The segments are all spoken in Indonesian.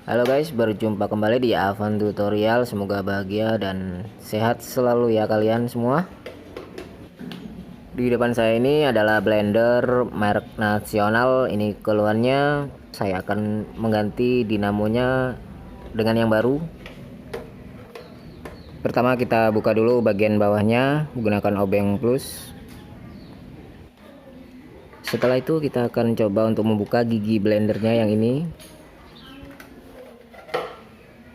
Halo guys, berjumpa kembali di Avan Tutorial. Semoga bahagia dan sehat selalu ya kalian semua. Di depan saya ini adalah blender merek nasional. Ini keluhannya, saya akan mengganti dinamonya dengan yang baru. Pertama kita buka dulu bagian bawahnya menggunakan obeng plus. Setelah itu kita akan coba untuk membuka gigi blendernya yang ini.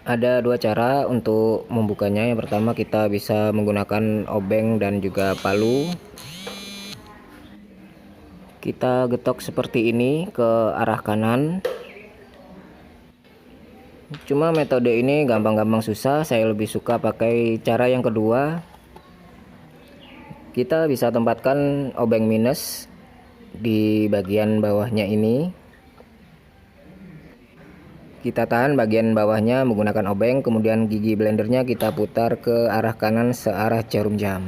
Ada dua cara untuk membukanya. Yang pertama kita bisa menggunakan obeng dan juga palu. Kita getok seperti ini ke arah kanan. Cuma metode ini gampang-gampang susah, saya lebih suka pakai cara yang kedua. Kita bisa tempatkan obeng minus di bagian bawahnya ini. Kita tahan bagian bawahnya menggunakan obeng, kemudian gigi blendernya kita putar ke arah kanan searah jarum jam.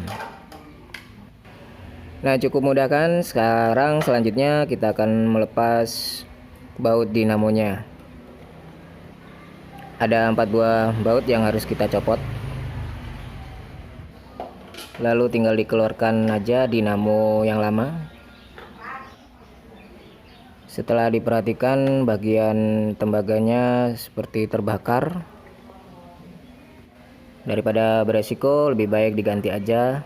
Nah, cukup mudah kan? Sekarang selanjutnya kita akan melepas baut dinamonya. Ada 4 buah baut yang harus kita copot. Lalu tinggal dikeluarkan aja dinamo yang lama. Setelah diperhatikan bagian tembaganya seperti terbakar. Daripada beresiko lebih baik diganti aja.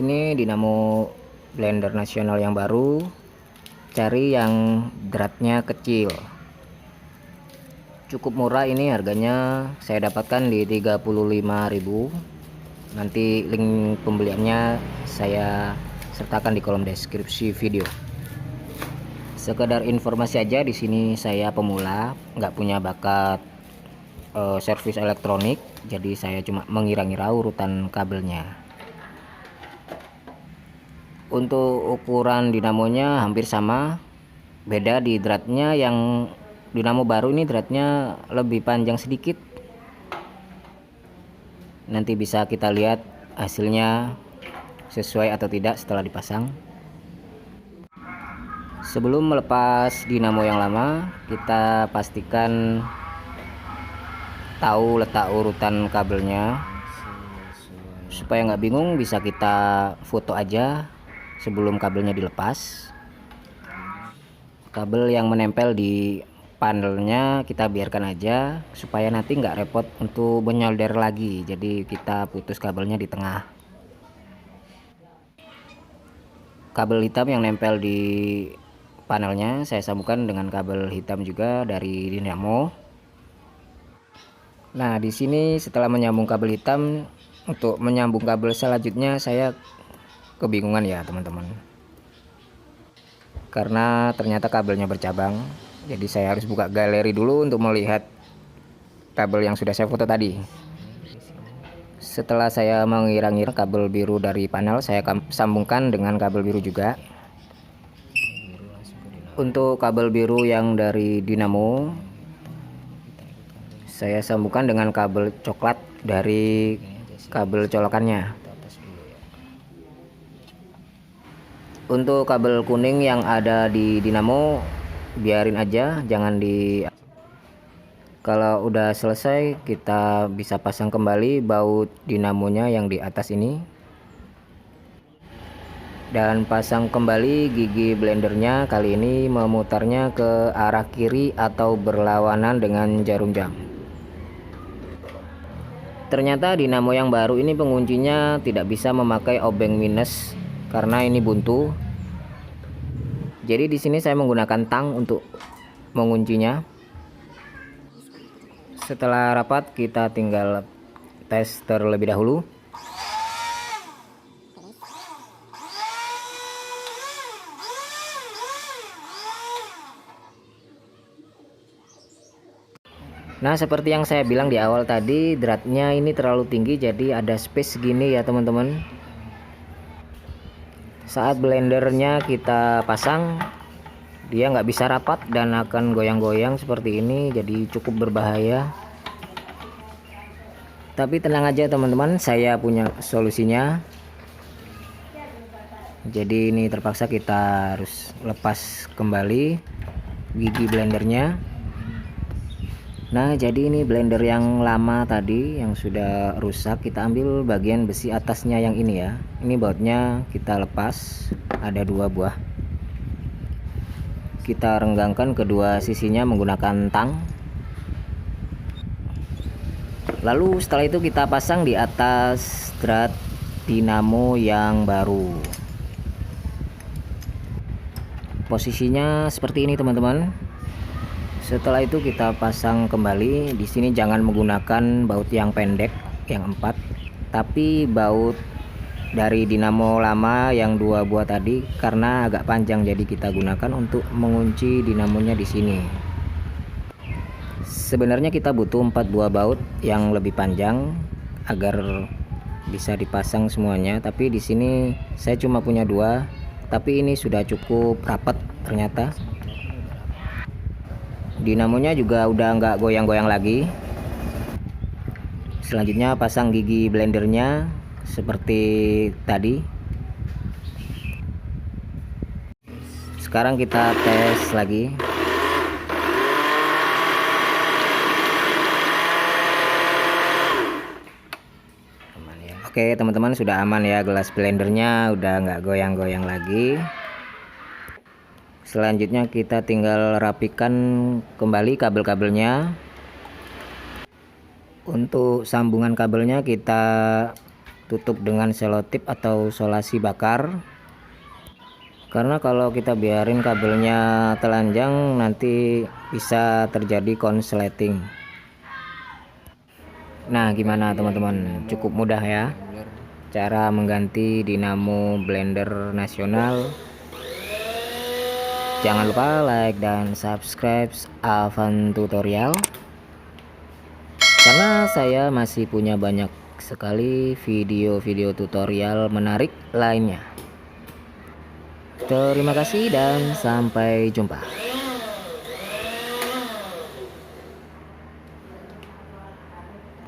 Ini dinamo blender nasional yang baru. Cari yang dratnya kecil. Cukup murah ini harganya, saya dapatkan di 35.000. Nanti link pembeliannya saya sertakan di kolom deskripsi video. Sekedar informasi aja, di sini saya pemula, nggak punya bakat servis elektronik, jadi saya cuma mengira-ngira urutan kabelnya. Untuk ukuran dinamonya hampir sama, beda di dratnya. Yang dinamo baru ini dratnya lebih panjang sedikit. Nanti bisa kita lihat hasilnya sesuai atau tidak setelah dipasang. Sebelum melepas dinamo yang lama, kita pastikan tahu letak urutan kabelnya. Supaya nggak bingung, bisa kita foto aja sebelum kabelnya dilepas. Kabel yang menempel di panelnya kita biarkan aja, supaya nanti nggak repot untuk menyolder lagi. Jadi kita putus kabelnya di tengah. Kabel hitam yang nempel di panelnya saya sambungkan dengan kabel hitam juga dari dinamo. Nah, di sini setelah menyambung kabel hitam, untuk menyambung kabel selanjutnya saya kebingungan ya teman-teman, karena ternyata kabelnya bercabang. Jadi saya harus buka galeri dulu untuk melihat kabel yang sudah saya foto tadi. Setelah saya mengira-ngira kabel biru dari panel, saya sambungkan dengan kabel biru juga. Untuk kabel biru yang dari dinamo, saya sambungkan dengan kabel coklat dari kabel colokannya. Untuk kabel kuning yang ada di dinamo biarin aja, jangan di. Kalau udah selesai kita bisa pasang kembali baut dinamonya yang di atas ini, dan pasang kembali gigi blendernya. Kali ini memutarnya ke arah kiri atau berlawanan dengan jarum jam. Ternyata dinamo yang baru ini penguncinya tidak bisa memakai obeng minus karena ini buntu. Jadi di sini saya menggunakan tang untuk menguncinya. Setelah rapat kita tinggal tes terlebih dahulu. Nah, seperti yang saya bilang di awal tadi, dratnya ini terlalu tinggi, jadi ada space segini ya teman-teman. Saat blendernya kita pasang, dia nggak bisa rapat dan akan goyang-goyang seperti ini, jadi cukup berbahaya. Tapi tenang aja teman-teman, saya punya solusinya. Jadi ini terpaksa kita harus lepas kembali gigi blendernya. Nah, jadi ini blender yang lama tadi yang sudah rusak, kita ambil bagian besi atasnya yang ini ya. Ini bautnya kita lepas, ada 2 buah. Kita renggangkan kedua sisinya menggunakan tang. Lalu setelah itu kita pasang di atas drat dinamo yang baru. Posisinya seperti ini teman-teman. Setelah itu kita pasang kembali. Di sini jangan menggunakan baut yang pendek yang 4, tapi baut dari dinamo lama yang 2 buah tadi karena agak panjang, jadi kita gunakan untuk mengunci dinamonya di sini. Sebenarnya kita butuh 4 buah baut yang lebih panjang agar bisa dipasang semuanya, tapi di sini saya cuma punya 2, tapi ini sudah cukup rapat ternyata. Dinamonya juga udah nggak goyang-goyang lagi. Selanjutnya pasang gigi blendernya seperti tadi. Sekarang kita tes lagi. Oke teman-teman, sudah aman ya, gelas blendernya udah nggak goyang-goyang lagi. Selanjutnya kita tinggal rapikan kembali kabel-kabelnya. Untuk sambungan kabelnya kita tutup dengan selotip atau solasi bakar, karena kalau kita biarin kabelnya telanjang nanti bisa terjadi konsleting. Nah, gimana teman-teman, cukup mudah ya cara mengganti dinamo blender nasional. Jangan lupa like dan subscribe Alvan Tutorial, karena saya masih punya banyak sekali video-video tutorial menarik lainnya. Terima kasih dan sampai jumpa.